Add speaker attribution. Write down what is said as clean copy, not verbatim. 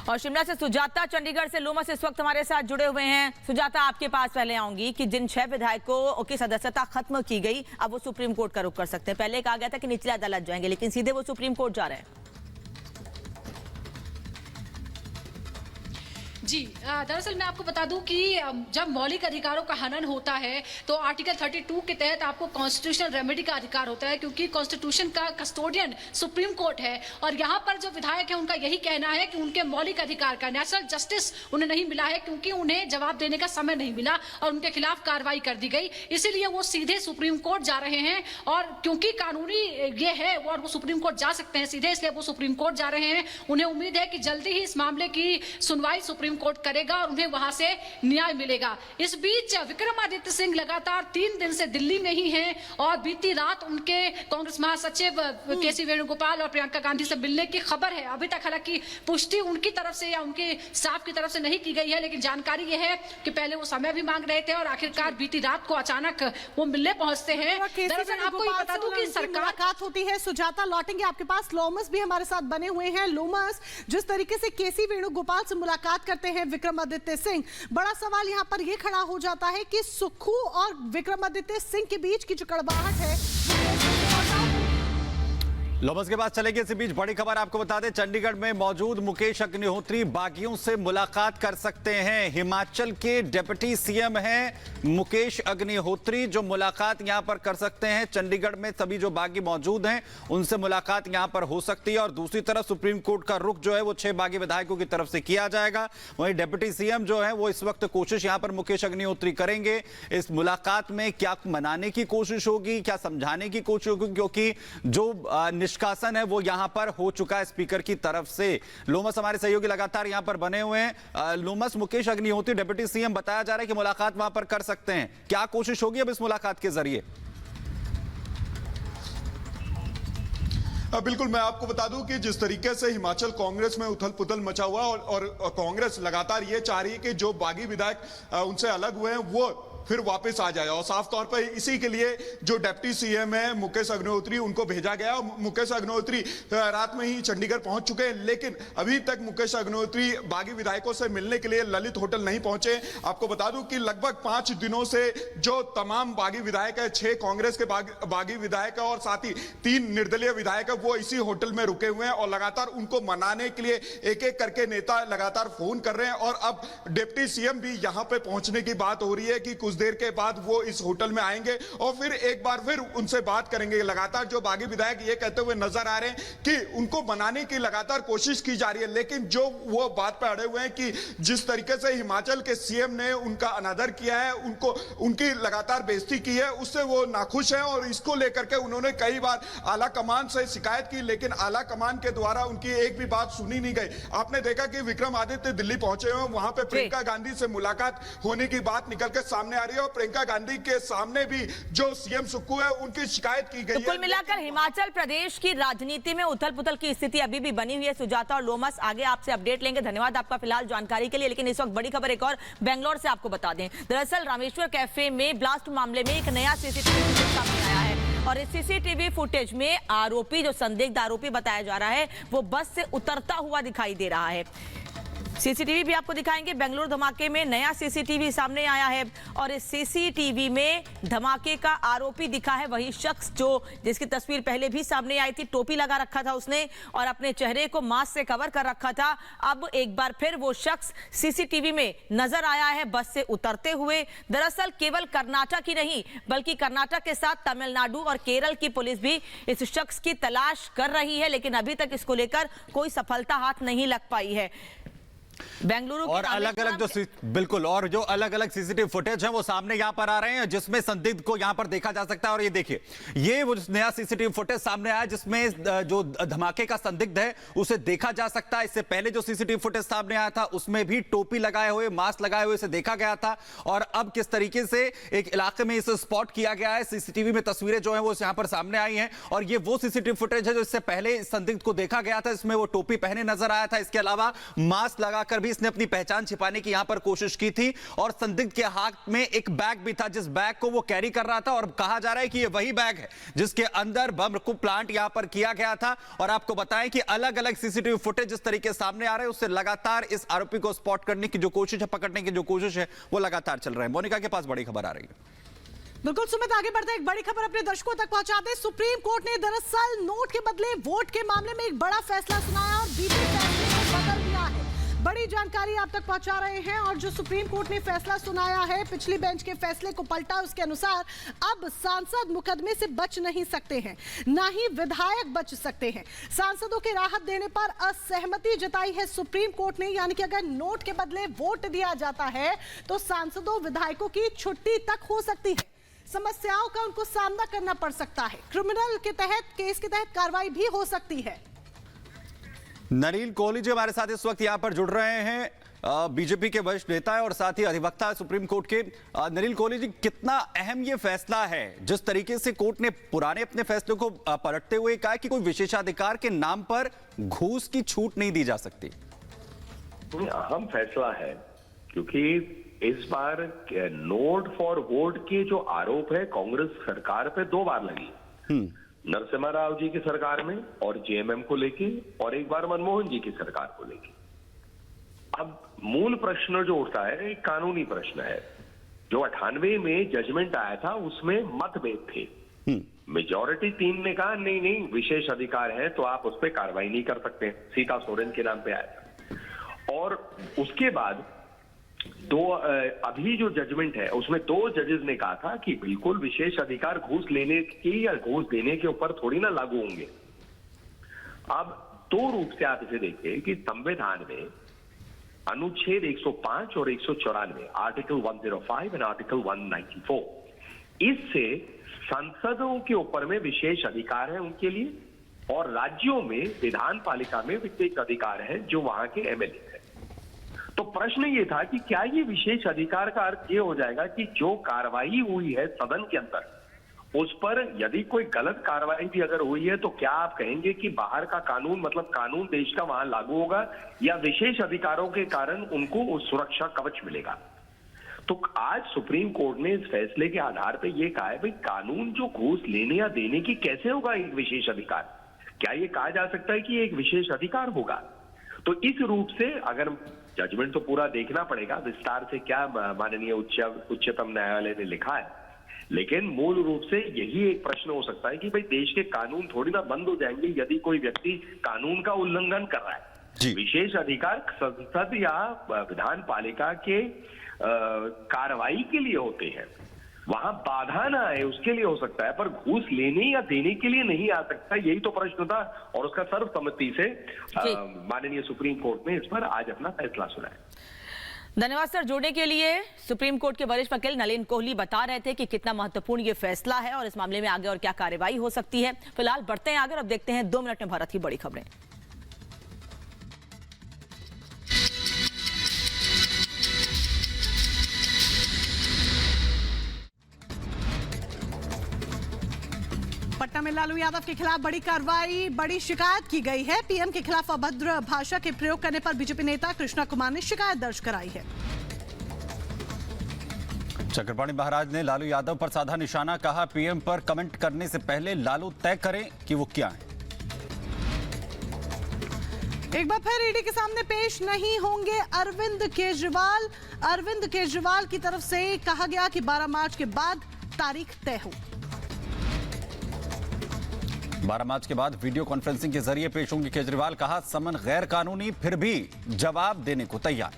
Speaker 1: और शिमला से सुजाता, चंडीगढ़ से लोमस इस वक्त हमारे साथ जुड़े हुए हैं। सुजाता, आपके पास पहले आऊंगी कि जिन 6 विधायकों की सदस्यता खत्म की गई, अब वो सुप्रीम कोर्ट का रुख कर सकते हैं। पहले कहा गया था कि निचली अदालत जाएंगे, लेकिन सीधे वो सुप्रीम कोर्ट जा रहे हैं।
Speaker 2: जी, दरअसल मैं आपको बता दूं कि जब मौलिक अधिकारों का हनन होता है तो आर्टिकल 32 के तहत आपको कॉन्स्टिट्यूशनल रेमेडी का अधिकार होता है, क्योंकि कॉन्स्टिट्यूशन का कस्टोडियन सुप्रीम कोर्ट है। और यहाँ पर जो विधायक है उनका यही कहना है कि उनके मौलिक अधिकार का नेचुरल जस्टिस उन्हें नहीं मिला है, क्योंकि उन्हें जवाब देने का समय नहीं मिला और उनके खिलाफ कार्रवाई कर दी गई। इसीलिए वो सीधे सुप्रीम कोर्ट जा रहे हैं। और क्योंकि कानूनी ये है और वो सुप्रीम कोर्ट जा सकते हैं सीधे, इसलिए वो सुप्रीम कोर्ट जा रहे हैं। उन्हें उम्मीद है कि जल्दी ही इस मामले की सुनवाई सुप्रीम कोर्ट करेगा और उन्हें वहां से न्याय मिलेगा। इस बीच विक्रमादित्य सिंह लगातार 3 दिन से दिल्ली में ही हैं और बीती रात उनके कांग्रेस महासचिव केसी वेणुगोपाल और प्रियंका गांधी से मिलने की खबर है। अभी तक हालांकि पुष्टि उनकी तरफ से या उनके स्टाफ की तरफ से नहीं की गई है, लेकिन जानकारी यह है कि पहले वो समय भी मांग रहे थे और आखिरकार बीती रात को अचानक वो मिलने पहुंचते हैं। दरअसल आपको ये बता दूं कि सरकार
Speaker 3: मुलाकात होती है। सुजाता, लौटेंगे आपके पास। लोमस भी हमारे साथ बने हुए हैं। लोमस, जिस तरीके से केसी वेणुगोपाल से मुलाकात करते हैं विक्रमादित्य सिंह, बड़ा सवाल यहां पर यह खड़ा हो जाता है कि सुक्खू और विक्रमादित्य सिंह के बीच की जो कड़वाहट है।
Speaker 4: लोमस के पास चलेंगे। इसी बीच बड़ी खबर आपको बता दें, चंडीगढ़ में मौजूद मुकेश अग्निहोत्री बागियों से मुलाकात कर सकते हैं। हिमाचल के डिप्टी सीएम हैं मुकेश अग्निहोत्री, जो मुलाकात यहां पर कर सकते हैं। चंडीगढ़ में सभी जो बागी मौजूद हैं उनसे मुलाकात यहां पर हो सकती है। और दूसरी तरफ सुप्रीम कोर्ट का रुख जो है वो 6 बागी विधायकों की तरफ से किया जाएगा। वहीं डिप्टी सीएम जो है वो इस वक्त कोशिश यहां पर मुकेश अग्निहोत्री करेंगे। इस मुलाकात में क्या मनाने की कोशिश होगी, क्या समझाने की कोशिश होगी, क्योंकि जो निष्कासन है वो यहां पर हो चुका है स्पीकर की तरफ से। लोमस हमारे सहयोगी लगातार यहां पर बने हुए हैं। लोमस, मुकेश अग्निहोत्री डिप्टी सीएम बताया जा रहा है कि मुलाकात वहां पर कर सकते हैं। क्या कोशिश होगी अब इस मुलाकात के जरिए?
Speaker 5: बिल्कुल, मैं आपको बता दूं कि जिस तरीके से हिमाचल कांग्रेस में उथल पुथल मचा हुआ और कांग्रेस लगातार ये चाह रही है कि जो बागी विधायक उनसे अलग हुए हैं वो फिर वापस आ जाए। और साफ तौर पर इसी के लिए जो डिप्टी सीएम है मुकेश अग्निहोत्री, उनको भेजा गया। मुकेश अग्निहोत्री रात में ही चंडीगढ़ पहुंच चुके हैं, लेकिन अभी तक मुकेश अग्निहोत्री बागी विधायकों से मिलने के लिए ललित होटल नहीं पहुंचे। आपको बता दूं कि लगभग 5 दिनों से जो तमाम बागी विधायक है, 6 कांग्रेस के बागी विधायक है और साथ ही 3 निर्दलीय विधायक है, वो इसी होटल में रुके हुए हैं और लगातार उनको मनाने के लिए एक एक करके नेता लगातार फोन कर रहे हैं। और अब डिप्टी सीएम भी यहां पर पहुंचने की बात हो रही है कि कुछ देर के बाद वो इस होटल में आएंगे और फिर एक बार फिर उनसे बात करेंगे। लगातार जो बागी विधायक ये कहते हुए नजर आ रहे हैं कि उनको मनाने की लगातार कोशिश की जा रही है, लेकिन जो वो बात पे अड़े हुए हैं कि जिस तरीके से हिमाचल के सीएम ने उनका अनादर किया है, उनकी लगातार बेइज्जती की है, उससे वो नाखुश है। और इसको लेकर के उन्होंने कई बार आला कमान से शिकायत की, लेकिन आला कमान के द्वारा उनकी एक भी बात सुनी नहीं गई। आपने देखा कि विक्रमादित्य दिल्ली पहुंचे हुए, वहां पे प्रियंका गांधी से मुलाकात होने की बात निकल के सामने आ रही है और प्रियंका गांधी के सामने भी जो सीएम सुक्खू है उनकी शिकायत की गई है।
Speaker 1: कुल मिलाकर हिमाचल प्रदेश की राजनीति में उथल पुथल की स्थिति अभी भी बनी हुई है। सुजाता और लोमस, आगे आपसे अपडेट लेंगे। धन्यवाद आपका फिलहाल जानकारी के लिए। लेकिन इस वक्त बड़ी खबर एक और बेंगलोर से आपको बता दें। दरअसल रामेश्वर कैफे में ब्लास्ट मामले में एक नया सीसीटीवी फुटेज सामने आया है और इस सीसीटीवी फुटेज में आरोपी, जो संदिग्ध आरोपी बताया जा रहा है, वो बस से उतरता हुआ दिखाई दे रहा है। सीसीटीवी भी आपको दिखाएंगे। बेंगलुरु धमाके में नया सीसीटीवी सामने आया है और इस सीसीटीवी में धमाके का आरोपी दिखा है वही शख्स जिसकी तस्वीर पहले भी सामने आई थी। टोपी लगा रखा था उसने और अपने चेहरे को मास्क से कवर कर रखा था। अब एक बार फिर वो शख्स सीसीटीवी में नजर आया है बस से उतरते हुए। दरअसल केवल कर्नाटक ही नहीं, बल्कि कर्नाटक के साथ तमिलनाडु और केरल की पुलिस भी इस शख्स की तलाश कर रही है, लेकिन अभी तक इसको लेकर कोई सफलता हाथ नहीं लग पाई है। बेंगलुरु
Speaker 4: और अलग अलग जो अलग अलग सीसीटीवी फुटेज है वो सामने यहां पर आ रहे हैं, जिसमें संदिग्ध को यहां पर देखा जा सकता है। और ये देखिए, ये वो नया सीसीटीवी फुटेज सामने आया जिसमें जो धमाके का संदिग्ध है उसे देखा जा सकता है। इससे पहले जो सीसीटीवी फुटेज सामने आया था उसमें भी टोपी लगाए हुए, मास्क लगाए हुए इसे देखा गया था। और अब किस तरीके से एक इलाके में इसे स्पॉट किया गया है, सीसीटीवी में तस्वीरें जो है वो यहां पर सामने आई हैं। और ये वो सीसीटीवी फुटेज है जो इससे पहले संदिग्ध को देखा गया था, इसमें वो टोपी पहने नजर आया था। इसके अलावा मास्क लगा कर भी इसने अपनी पहचान छिपाने की यहां पर कोशिश की थी और संदिग्ध के हाथ में एक बैग भी था, जिस बैग को वो कैरी कर रहा था और कहा जा रहा है कि ये वही बैग है जिसके अंदर बम को प्लांट यहां पर किया गया था। और आपको बताएं कि अलग अलग सीसीटीवी फुटेज जिस तरीके सामने आ रहे हैं उससे लगातार इस आरोपी को स्पॉट करने की जो कोशिश है, पकड़ने की जो कोशिश है, वो लगातार चल रहा है। मोनिका के पास बड़ी खबर आ रही है।
Speaker 3: बिल्कुल सुमित, आगे बढ़ते एक बड़ी खबर अपने दर्शकों तक पहुंचाते हैं। सुप्रीम कोर्ट ने दरअसल नोट के बदले वोट के मामले में एक बड़ा फैसला सुनाया और बीते फैसले को बदल दिया है। बड़ी जानकारी आप तक पहुंचा रहे हैं। और जो सुप्रीम कोर्ट ने फैसला सुनाया है, पिछली बेंच के फैसले को पलटा, उसके अनुसार अब सांसद मुकदमे से बच नहीं सकते हैं, ना ही विधायक बच सकते हैं। सांसदों के राहत देने पर असहमति जताई है सुप्रीम कोर्ट ने, यानी कि अगर नोट के बदले वोट दिया जाता है तो सांसदों विधायकों की छुट्टी तक हो सकती है, समस्याओं का उनको सामना करना पड़ सकता है, क्रिमिनल के तहत, केस के तहत कार्रवाई भी हो सकती है।
Speaker 4: नलिन कोहली जी हमारे साथ इस वक्त यहां पर जुड़ रहे हैं, बीजेपी के वरिष्ठ नेता है और साथ ही अधिवक्ता है सुप्रीम कोर्ट के। नलिन कोहली जी, कितना अहम ये फैसला है जिस तरीके से कोर्ट ने पुराने अपने फैसले को पलटते हुए कहा कि कोई विशेषाधिकार के नाम पर घूस की छूट नहीं दी जा सकती?
Speaker 6: अहम फैसला है क्योंकि इस बार नोट फॉर वोट के जो आरोप है कांग्रेस सरकार पे 2 बार लगी, नरसिम्हा राव जी की सरकार में और जेएमएम को लेके, और एक बार मनमोहन जी की सरकार को लेके। अब मूल प्रश्न जो उठता है एक कानूनी प्रश्न है। जो 98 में जजमेंट आया था उसमें मतभेद थे। मेजॉरिटी 3 ने कहा नहीं नहीं विशेष अधिकार है तो आप उस पर कार्रवाई नहीं कर सकते, सीता सोरेन के नाम पे आया था। और उसके बाद अभी जो जजमेंट है उसमें 2 जजेस ने कहा था कि बिल्कुल विशेष अधिकार घूस लेने की या घूस देने के ऊपर थोड़ी ना लागू होंगे। अब 2 रूप से आप इसे देखिए कि संविधान में अनुच्छेद 105 और 194, आर्टिकल 105 एंड आर्टिकल 194, इससे संसदों के ऊपर में विशेष अधिकार है उनके लिए, और राज्यों में विधान पालिका में विशेष अधिकार है जो वहां के एमएलए है। तो प्रश्न ये था कि क्या ये विशेष अधिकार का अर्थ ये हो जाएगा कि जो कार्रवाई हुई है सदन के अंदर उस पर यदि कोई गलत कार्रवाई भी अगर हुई है तो क्या आप कहेंगे कि बाहर का कानून, मतलब कानून देश का वहां लागू होगा, या विशेष अधिकारों के कारण उनको उस सुरक्षा कवच मिलेगा? तो आज सुप्रीम कोर्ट ने इस फैसले के आधार पर यह कहा है भाई कानून जो घूस लेने या देने की कैसे होगा एक विशेष अधिकार? क्या ये कहा जा सकता है कि एक विशेष अधिकार होगा? तो इस रूप से अगर जजमेंट तो पूरा देखना पड़ेगा विस्तार से क्या माननीय उच्चतम न्यायालय ने लिखा है, लेकिन मूल रूप से यही एक प्रश्न हो सकता है कि भाई देश के कानून थोड़ी ना बंद हो जाएंगे यदि कोई व्यक्ति कानून का उल्लंघन कर रहा है। विशेष अधिकार संसद या विधान पालिका के कार्रवाई के लिए होते हैं, वहां बाधा ना आए उसके लिए हो सकता है, पर घूस लेने या देने के लिए नहीं आ सकता। यही तो प्रश्न था और उसका सर्वसम्मति से माननीय सुप्रीम कोर्ट ने इस पर आज अपना फैसला सुनाया।
Speaker 1: धन्यवाद सर जुड़ने के लिए। सुप्रीम कोर्ट के वरिष्ठ वकील नलिन कोहली बता रहे थे कि कितना महत्वपूर्ण ये फैसला है और इस मामले में आगे और क्या कार्रवाई हो सकती है। फिलहाल बढ़ते हैं आगे और अब देखते हैं 2 मिनट में भारत की बड़ी खबरें।
Speaker 3: पटना में लालू यादव के खिलाफ बड़ी कार्रवाई, बड़ी शिकायत की गई है। पीएम के खिलाफ अभद्र भाषा के प्रयोग करने पर बीजेपी नेता कृष्णा कुमार ने शिकायत दर्ज कराई है।
Speaker 4: चक्रपाणी महाराज ने लालू यादव पर साधा निशाना, कहा पीएम पर कमेंट करने से पहले लालू तय करें कि वो क्या है।
Speaker 3: एक बार फिर ईडी के सामने पेश नहीं होंगे अरविंद केजरीवाल। अरविंद केजरीवाल की तरफ से कहा गया कि 12 मार्च के बाद तारीख तय हो।
Speaker 4: 12 मार्च के बाद वीडियो कॉन्फ्रेंसिंग के जरिए पेश होंगे केजरीवाल, कहा समन गैर कानूनी फिर भी जवाब देने को तैयार।